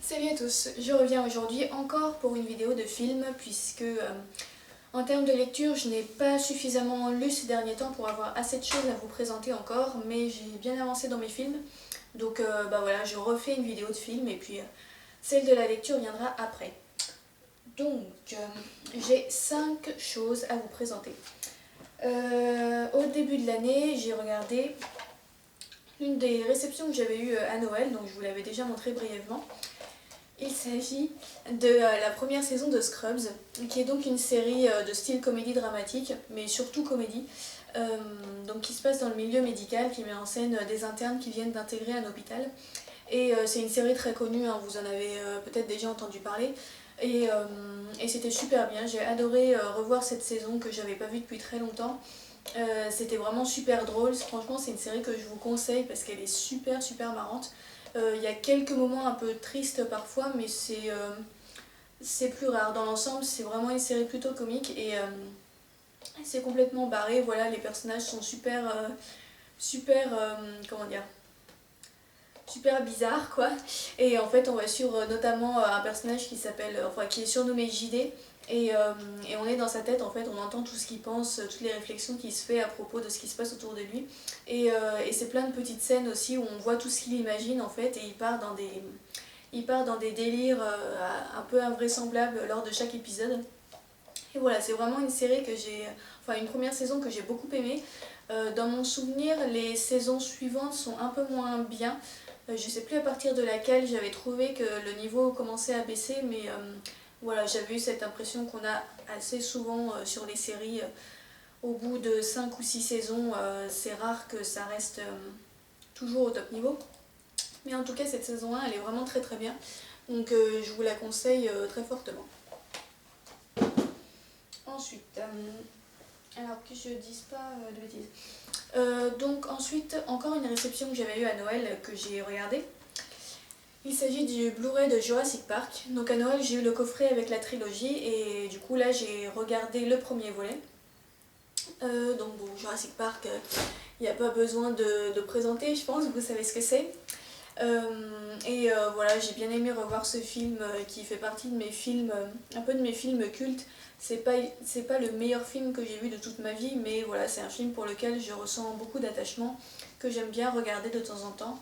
Salut à tous, je reviens aujourd'hui encore pour une vidéo de film puisque en termes de lecture je n'ai pas suffisamment lu ces derniers temps pour avoir assez de choses à vous présenter encore, mais j'ai bien avancé dans mes films, donc voilà, je refais une vidéo de film et puis celle de la lecture viendra après. Donc j'ai 5 choses à vous présenter. Au début de l'année j'ai regardé une des réceptions que j'avais eues à Noël, donc je vous l'avais déjà montré brièvement. Il s'agit de la première saison de Scrubs, qui est donc une série de style comédie dramatique, mais surtout comédie, donc qui se passe dans le milieu médical, qui met en scène des internes qui viennent d'intégrer un hôpital. Et c'est une série très connue, hein, vous en avez peut-être déjà entendu parler. Et c'était super bien, j'ai adoré revoir cette saison que j'avais pas vue depuis très longtemps. C'était vraiment super drôle, franchement c'est une série que je vous conseille parce qu'elle est super marrante. Il y a quelques moments un peu tristes parfois, mais c'est plus rare. Dans l'ensemble, c'est vraiment une série plutôt comique et c'est complètement barré. Voilà, les personnages sont comment dire, super bizarres quoi. Et en fait, on va suivre notamment un personnage qui est surnommé JD. Et on est dans sa tête en fait, on entend tout ce qu'il pense, toutes les réflexions qu'il se fait à propos de ce qui se passe autour de lui. Et c'est plein de petites scènes aussi où on voit tout ce qu'il imagine en fait et il part dans des délires un peu invraisemblables lors de chaque épisode. Et voilà, c'est vraiment une série une première saison que j'ai beaucoup aimée. Dans mon souvenir, les saisons suivantes sont un peu moins bien. Je sais plus à partir de laquelle j'avais trouvé que le niveau commençait à baisser, mais voilà, j'avais eu cette impression qu'on a assez souvent sur les séries. Au bout de 5 ou 6 saisons, c'est rare que ça reste toujours au top niveau. Mais en tout cas, cette saison 1, elle est vraiment très bien. Donc je vous la conseille très fortement. Ensuite, alors que je dise pas de bêtises. Donc ensuite, encore une réception que j'avais eue à Noël que j'ai regardée. Il s'agit du Blu-ray de Jurassic Park. Donc à Noël, j'ai eu le coffret avec la trilogie et du coup là, j'ai regardé le premier volet. Donc bon, Jurassic Park, il n'y a pas besoin de présenter, je pense, vous savez ce que c'est. Voilà, j'ai bien aimé revoir ce film qui fait partie de mes films, un peu de mes films cultes. C'est pas le meilleur film que j'ai vu de toute ma vie, mais voilà, c'est un film pour lequel je ressens beaucoup d'attachement, que j'aime bien regarder de temps en temps.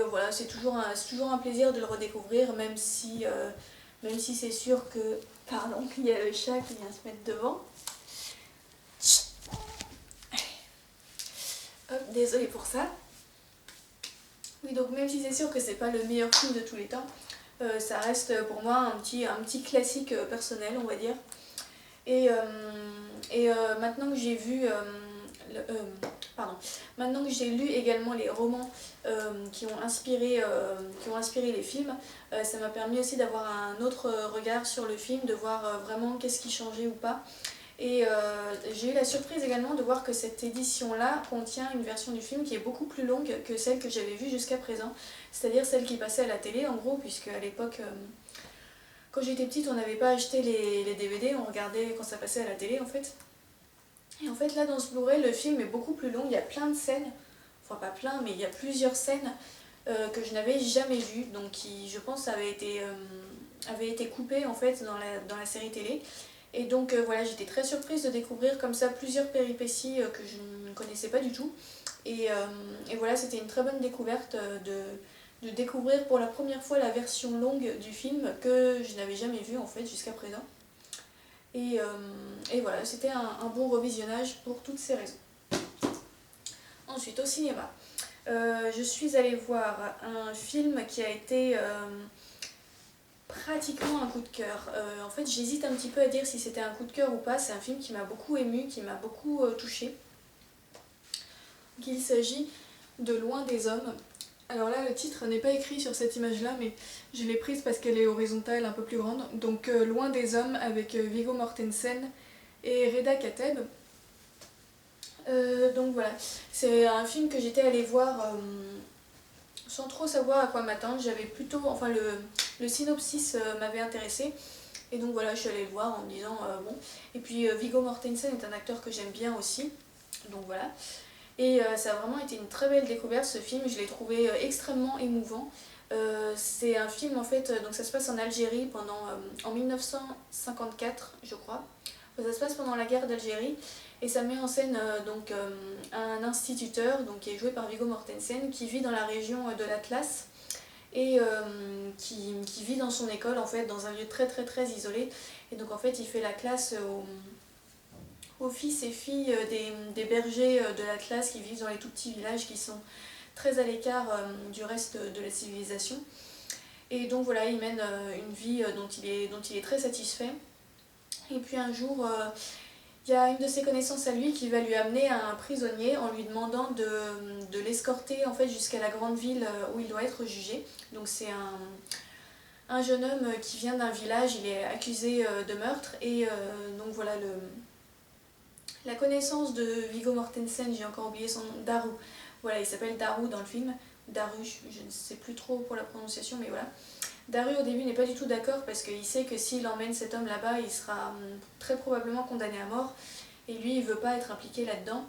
Voilà, c'est toujours un plaisir de le redécouvrir, même si c'est sûr que... Pardon, il y a le chat qui vient se mettre devant. Hop, désolée pour ça. Oui, donc même si c'est sûr que c'est pas le meilleur film de tous les temps, ça reste pour moi un petit classique personnel, on va dire. Maintenant que j'ai vu... Maintenant que j'ai lu également les romans qui ont inspiré les films, ça m'a permis aussi d'avoir un autre regard sur le film, de voir vraiment qu'est-ce qui changeait ou pas. Et j'ai eu la surprise également de voir que cette édition-là contient une version du film qui est beaucoup plus longue que celle que j'avais vue jusqu'à présent. C'est-à-dire celle qui passait à la télé en gros, puisque à l'époque, quand j'étais petite, on n'avait pas acheté les DVD, on regardait quand ça passait à la télé en fait. Et en fait là dans ce Blu-ray, le film est beaucoup plus long, il y a plein de scènes, enfin pas plein, mais il y a plusieurs scènes que je n'avais jamais vues, donc qui je pense avaient été coupées en fait dans la série télé. Et donc voilà, j'étais très surprise de découvrir comme ça plusieurs péripéties que je ne connaissais pas du tout. Et voilà, c'était une très bonne découverte de découvrir pour la première fois la version longue du film que je n'avais jamais vue en fait jusqu'à présent. Et voilà, c'était un bon revisionnage pour toutes ces raisons. Ensuite, au cinéma, je suis allée voir un film qui a été... pratiquement un coup de cœur. En fait, j'hésite un petit peu à dire si c'était un coup de cœur ou pas. C'est un film qui m'a beaucoup émue, qui m'a beaucoup touchée. Il s'agit de Loin des hommes. Alors là, le titre n'est pas écrit sur cette image-là, mais je l'ai prise parce qu'elle est horizontale, un peu plus grande. Donc Loin des hommes avec Viggo Mortensen et Reda Kateb. Donc voilà, c'est un film que j'étais allée voir sans trop savoir à quoi m'attendre. J'avais plutôt, enfin le synopsis m'avait intéressée. Et donc voilà, je suis allée le voir en me disant bon. Et puis Viggo Mortensen est un acteur que j'aime bien aussi. Donc voilà. Et ça a vraiment été une très belle découverte ce film. Je l'ai trouvé extrêmement émouvant. C'est un film en fait, donc ça se passe en Algérie en 1954 je crois. Ça se passe pendant la guerre d'Algérie et ça met en scène un instituteur donc, qui est joué par Viggo Mortensen qui vit dans la région de l'Atlas et qui vit dans son école en fait dans un lieu très très très isolé et donc en fait il fait la classe aux fils et filles des bergers de l'Atlas qui vivent dans les tout petits villages qui sont très à l'écart du reste de la civilisation. Et donc voilà, il mène une vie dont il est très satisfait. Et puis un jour, il y a une de ses connaissances à lui qui va lui amener un prisonnier en lui demandant de l'escorter en fait, jusqu'à la grande ville où il doit être jugé. Donc c'est un jeune homme qui vient d'un village, il est accusé de meurtre et donc voilà la connaissance de Viggo Mortensen, j'ai encore oublié son nom, Daru. Voilà, il s'appelle Daru dans le film. Daru, je ne sais plus trop pour la prononciation, mais voilà. Daru au début n'est pas du tout d'accord parce qu'il sait que s'il emmène cet homme là-bas, il sera très probablement condamné à mort. Et lui, il veut pas être impliqué là-dedans.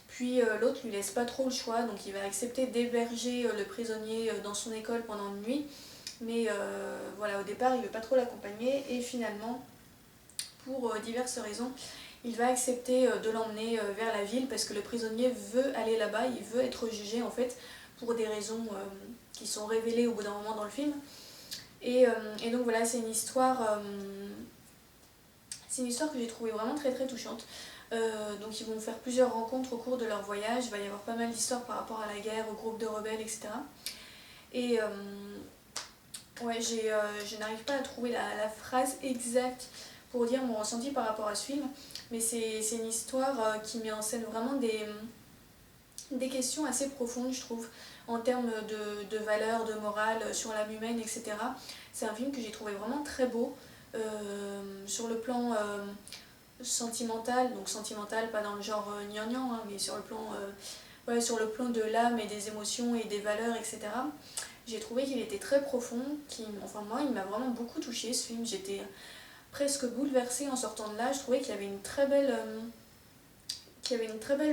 Puis l'autre lui laisse pas trop le choix, donc il va accepter d'héberger le prisonnier dans son école pendant une nuit. Mais voilà, au départ, il veut pas trop l'accompagner et finalement, pour diverses raisons, il va accepter de l'emmener vers la ville parce que le prisonnier veut aller là-bas, il veut être jugé en fait pour des raisons qui sont révélées au bout d'un moment dans le film. Et donc voilà, c'est une histoire que j'ai trouvée vraiment très très touchante. Donc ils vont faire plusieurs rencontres au cours de leur voyage, il va y avoir pas mal d'histoires par rapport à la guerre, au groupe de rebelles, etc. Et ouais, je n'arrive pas à trouver la phrase exacte pour dire mon ressenti par rapport à ce film, mais c'est une histoire qui met en scène vraiment des questions assez profondes, je trouve, en termes de valeurs, de morale, sur l'âme humaine, etc. C'est un film que j'ai trouvé vraiment très beau, sur le plan sentimental, donc sentimental pas dans le genre gnangnan, hein, mais sur le plan, ouais, sur le plan de l'âme et des émotions et des valeurs, etc. J'ai trouvé qu'il était très profond, enfin moi il m'a vraiment beaucoup touchée ce film, j'étais presque bouleversée en sortant de là, je trouvais qu'il y avait une très belle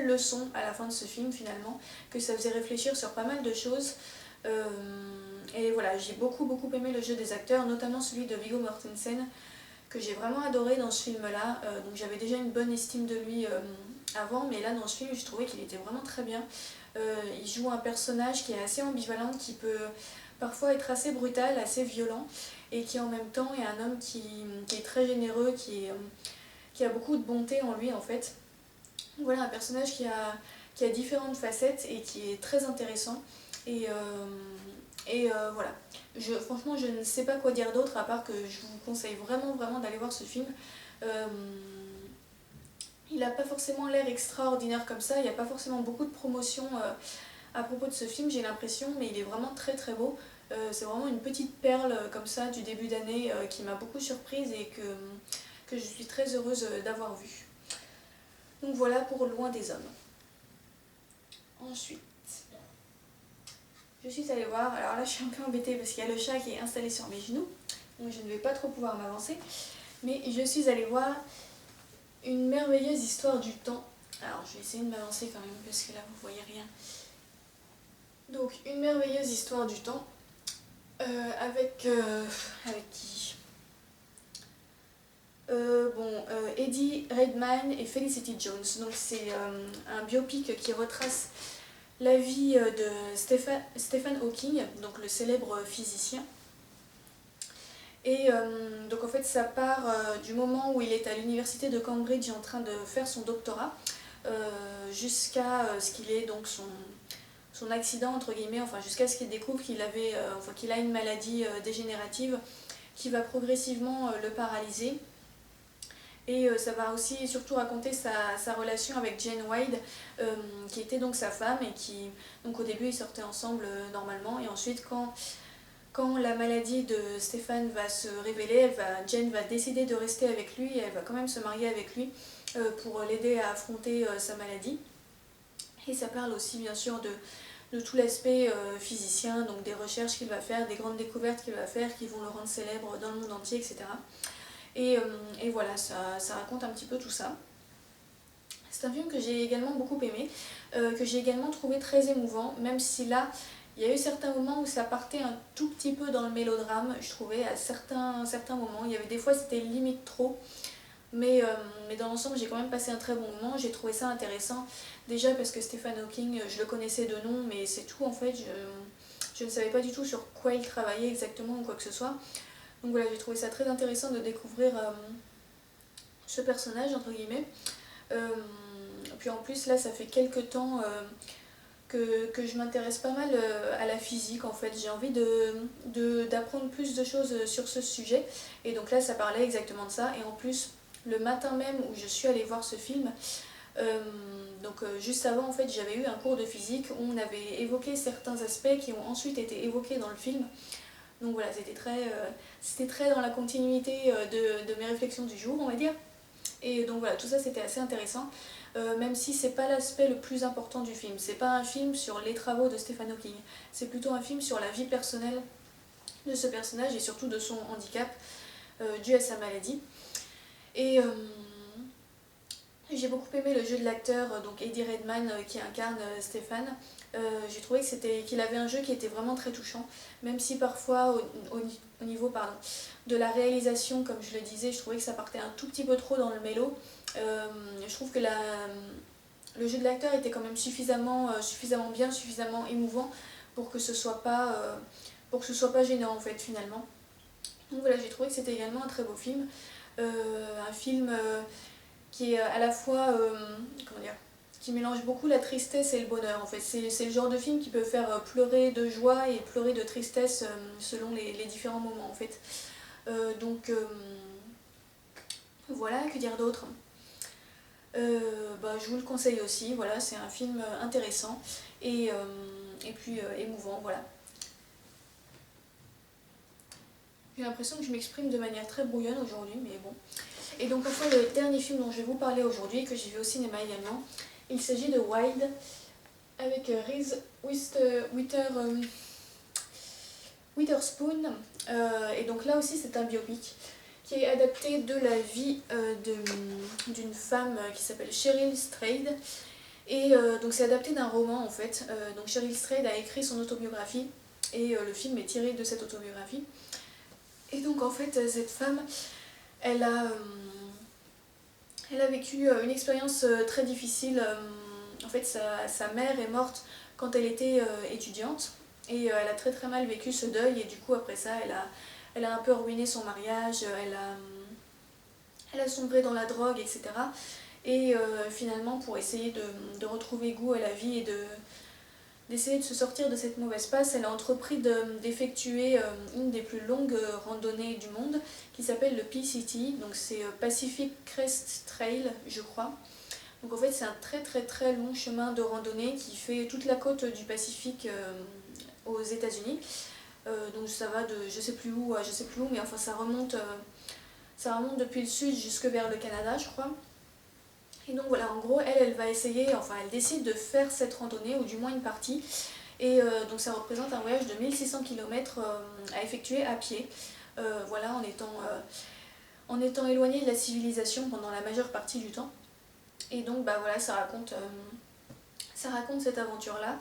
leçon à la fin de ce film finalement, que ça faisait réfléchir sur pas mal de choses. Et voilà, j'ai beaucoup beaucoup aimé le jeu des acteurs, notamment celui de Viggo Mortensen, que j'ai vraiment adoré dans ce film-là. Donc j'avais déjà une bonne estime de lui avant, mais là dans ce film, je trouvais qu'il était vraiment très bien. Il joue un personnage qui est assez ambivalent, qui peut parfois être assez brutal, assez violent, et qui en même temps est un homme qui est très généreux, qui a beaucoup de bonté en lui en fait. Voilà, un personnage qui a différentes facettes et qui est très intéressant. Et voilà. Franchement, je ne sais pas quoi dire d'autre à part que je vous conseille vraiment vraiment d'aller voir ce film. Il n'a pas forcément l'air extraordinaire comme ça, il n'y a pas forcément beaucoup de promotion à propos de ce film, j'ai l'impression, mais il est vraiment très très beau. C'est vraiment une petite perle comme ça du début d'année qui m'a beaucoup surprise et que je suis très heureuse d'avoir vu. Donc voilà pour Loin des hommes. Ensuite, je suis allée voir, alors là je suis un peu embêtée parce qu'il y a le chat qui est installé sur mes genoux, donc je ne vais pas trop pouvoir m'avancer, mais je suis allée voir Une merveilleuse histoire du temps. Alors je vais essayer de m'avancer quand même parce que là vous voyez rien. Donc Une merveilleuse histoire du temps avec qui Eddie Redmayne et Felicity Jones. Donc c'est un biopic qui retrace la vie de Stephen Hawking, donc le célèbre physicien. Et donc en fait ça part du moment où il est à l'université de Cambridge en train de faire son doctorat jusqu'à ce qu'il ait donc son accident entre guillemets, enfin jusqu'à ce qu'il découvre qu'il a une maladie dégénérative qui va progressivement le paralyser. Et ça va aussi et surtout raconter sa relation avec Jane Wade, qui était donc sa femme et qui, donc au début ils sortaient ensemble normalement, et ensuite quand la maladie de Stéphane va se révéler, Jane va décider de rester avec lui et elle va quand même se marier avec lui pour l'aider à affronter sa maladie. Et ça parle aussi bien sûr de tout l'aspect physicien, donc des recherches qu'il va faire, des grandes découvertes qu'il va faire qui vont le rendre célèbre dans le monde entier, etc. Et voilà, ça raconte un petit peu tout ça. C'est un film que j'ai également beaucoup aimé, que j'ai également trouvé très émouvant, même si là, Il y a eu certains moments où ça partait un tout petit peu dans le mélodrame, je trouvais, à certains moments. Il y avait des fois c'était limite trop. Mais dans l'ensemble, j'ai quand même passé un très bon moment, j'ai trouvé ça intéressant. Déjà parce que Stephen Hawking, je le connaissais de nom, mais c'est tout en fait. Je ne savais pas du tout sur quoi il travaillait exactement ou quoi que ce soit. Donc voilà, j'ai trouvé ça très intéressant de découvrir ce personnage, entre guillemets. Euh, Puis en plus, là, ça fait quelques temps que je m'intéresse pas mal à la physique en fait. J'ai envie d'apprendre plus de choses sur ce sujet. Et donc là, ça parlait exactement de ça. Et en plus, le matin même où je suis allée voir ce film, juste avant en fait, j'avais eu un cours de physique où on avait évoqué certains aspects qui ont ensuite été évoqués dans le film. Donc voilà, c'était très dans la continuité de mes réflexions du jour, on va dire. Et donc voilà, tout ça c'était assez intéressant, même si c'est pas l'aspect le plus important du film. C'est pas un film sur les travaux de Stephen Hawking, c'est plutôt un film sur la vie personnelle de ce personnage et surtout de son handicap dû à sa maladie. Et j'ai beaucoup aimé le jeu de l'acteur, donc Eddie Redmayne qui incarne Stéphane. J'ai trouvé qu'il avait un jeu qui était vraiment très touchant, même si parfois au niveau de la réalisation, comme je le disais, je trouvais que ça partait un tout petit peu trop dans le mélo. Je trouve que le jeu de l'acteur était quand même suffisamment bien, suffisamment émouvant pour que ce soit pas gênant en fait finalement. Donc voilà, j'ai trouvé que c'était également un très beau film. Un film qui est à la fois, comment dire, qui mélange beaucoup la tristesse et le bonheur en fait. C'est le genre de film qui peut faire pleurer de joie et pleurer de tristesse selon les différents moments en fait. Voilà, que dire d'autre. Je vous le conseille aussi, voilà, c'est un film intéressant et puis émouvant, voilà. J'ai l'impression que je m'exprime de manière très brouillonne aujourd'hui, mais bon. Et donc enfin le dernier film dont je vais vous parler aujourd'hui, que j'ai vu au cinéma également, il s'agit de Wild, avec Reese Witherspoon. Et donc là aussi c'est un biopic qui est adapté de la vie d'une femme qui s'appelle Cheryl Strayed. Et donc c'est adapté d'un roman en fait. Donc Cheryl Strayed a écrit son autobiographie et le film est tiré de cette autobiographie. Et donc en fait cette femme, elle a vécu une expérience très difficile. En fait sa mère est morte quand elle était étudiante et elle a très très mal vécu ce deuil et du coup après ça elle a un peu ruiné son mariage, elle a sombré dans la drogue, etc. Et finalement, pour essayer de retrouver goût à la vie et d'essayer de se sortir de cette mauvaise passe, elle a entrepris d'effectuer une des plus longues randonnées du monde qui s'appelle le PCT, donc c'est Pacific Crest Trail, je crois. Donc en fait, c'est un très très très long chemin de randonnée qui fait toute la côte du Pacifique aux États-Unis. Donc ça va de je sais plus où, mais enfin ça remonte depuis le sud jusque vers le Canada, je crois. Et donc voilà, en gros, elle va essayer, enfin elle décide de faire cette randonnée, ou du moins une partie. Et donc ça représente un voyage de 1600 km à effectuer à pied. Voilà, en étant éloignée de la civilisation pendant la majeure partie du temps. Et donc voilà, ça raconte cette aventure-là,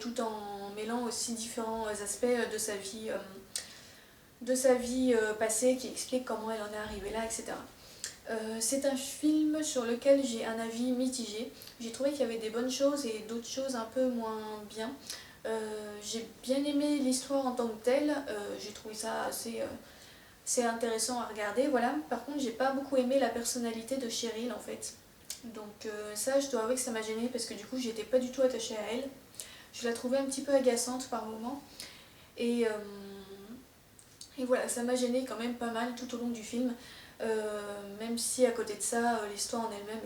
tout en mêlant aussi différents aspects de sa vie passée qui explique comment elle en est arrivée là, etc. C'est un film sur lequel j'ai un avis mitigé. J'ai trouvé qu'il y avait des bonnes choses et d'autres choses un peu moins bien. J'ai bien aimé l'histoire en tant que telle, j'ai trouvé ça assez intéressant à regarder, voilà. Par contre, j'ai pas beaucoup aimé la personnalité de Cheryl en fait. Donc ça, je dois avouer que ça m'a gênée parce que du coup, j'étais pas du tout attachée à elle. Je la trouvais un petit peu agaçante par moments. Et voilà, ça m'a gênée quand même pas mal tout au long du film. Même si à côté de ça, l'histoire en elle-même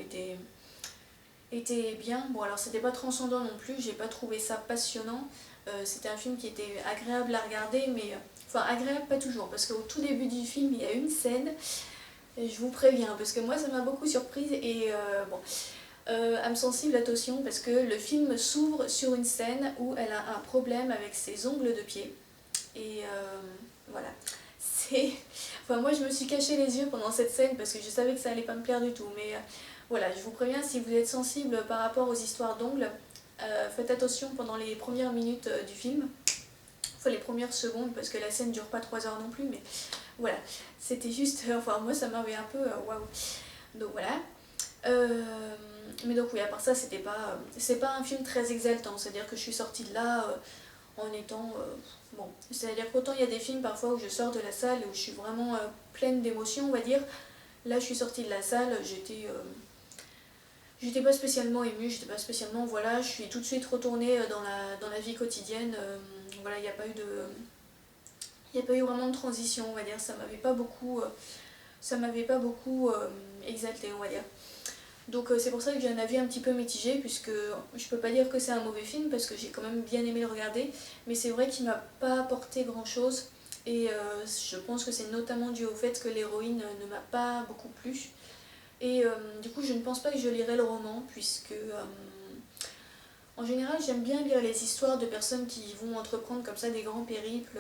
était bien. Bon alors c'était pas transcendant non plus, j'ai pas trouvé ça passionnant. C'était un film qui était agréable à regarder, mais enfin agréable pas toujours, parce qu'au tout début du film il y a une scène, et je vous préviens, parce que moi ça m'a beaucoup surprise et âme sensible, attention, parce que le film s'ouvre sur une scène où elle a un problème avec ses ongles de pied. Et voilà. Enfin, moi je me suis caché les yeux pendant cette scène parce que je savais que ça allait pas me plaire du tout. Mais voilà, je vous préviens, si vous êtes sensible par rapport aux histoires d'ongles, faites attention pendant les premières minutes du film. enfin les premières secondes, parce que la scène dure pas 3 heures non plus, mais voilà, c'était juste, enfin moi ça m'avait un peu waouh. Donc voilà. Mais donc oui, à part ça, c'est pas un film très exaltant, c'est-à-dire que je suis sortie de là en étant bon, c'est-à-dire qu'autant il y a des films parfois où je sors de la salle où je suis vraiment pleine d'émotions, on va dire. Là je suis sortie de la salle, j'étais pas spécialement émue, j'étais pas spécialement, voilà, je suis tout de suite retournée dans la vie quotidienne. Voilà, il n'y a pas eu vraiment de transition, on va dire. Ça m'avait pas beaucoup exalté, on va dire. Donc c'est pour ça que j'ai un avis un petit peu mitigé, puisque je peux pas dire que c'est un mauvais film parce que j'ai quand même bien aimé le regarder, mais c'est vrai qu'il m'a pas apporté grand chose, et je pense que c'est notamment dû au fait que l'héroïne ne m'a pas beaucoup plu. Et du coup, je ne pense pas que je lirai le roman, puisque en général, j'aime bien lire les histoires de personnes qui vont entreprendre comme ça des grands périples,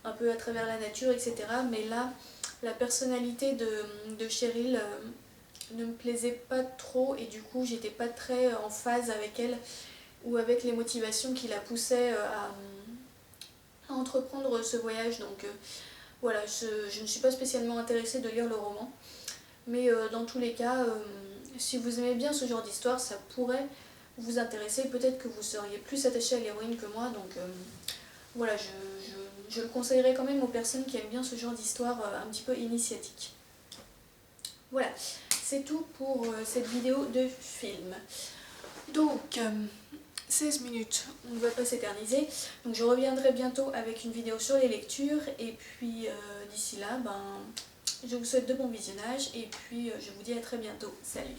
un peu à travers la nature, etc. Mais là, la personnalité de Cheryl ne me plaisait pas trop, et du coup, j'étais pas très en phase avec elle ou avec les motivations qui la poussaient à entreprendre ce voyage. Donc voilà, je ne suis pas spécialement intéressée de lire le roman. Mais dans tous les cas, si vous aimez bien ce genre d'histoire, ça pourrait vous intéresser. Peut-être que vous seriez plus attaché à l'héroïne que moi. Donc voilà, je le conseillerais quand même aux personnes qui aiment bien ce genre d'histoire un petit peu initiatique. Voilà, c'est tout pour cette vidéo de film. Donc, 16 minutes, on ne va pas s'éterniser. Donc je reviendrai bientôt avec une vidéo sur les lectures. Et puis d'ici là, je vous souhaite de bons visionnages et puis je vous dis à très bientôt. Salut!